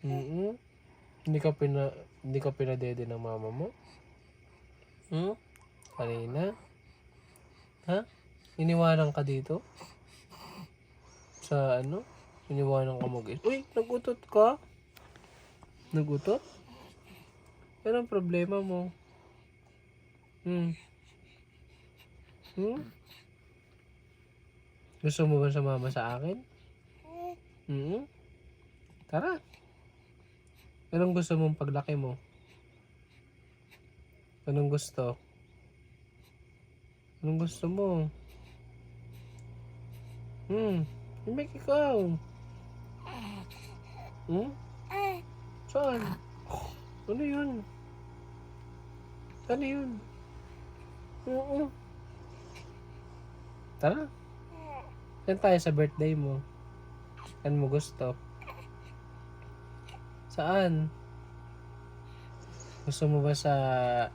Mm. Hindi ka pinadede ng mama mo? Hmm? Kanina? Ha? Iniwanan ka dito? Sa ano? Iniwanan ka mag-is. Uy! Nagutot ka? Nagutot? Anong problema mo? Hmm? Hmm? Gusto mo ba sumama sa akin? Hmm? Tara! Anong gusto mong paglaki mo? Anong gusto? Anong gusto mo? Himik ikaw. Hmm? Saan? Ano yun? Ano yun? Oo. Tara. Saan tayo sa birthday mo? Saan mo gusto? Saan? Gusto mo ba sa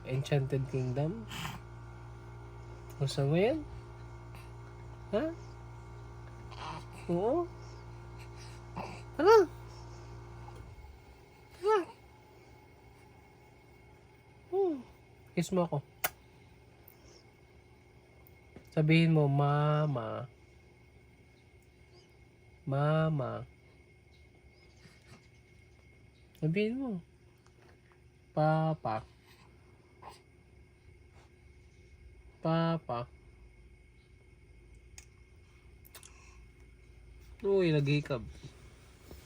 Enchanted Kingdom? Gusto mo yan? Ha? Oo? Tara! Tara! Kiss mo ako. Sabihin mo, Mama. Mama. Sabihin mo. Papa. Papa. Uy, naghihikab.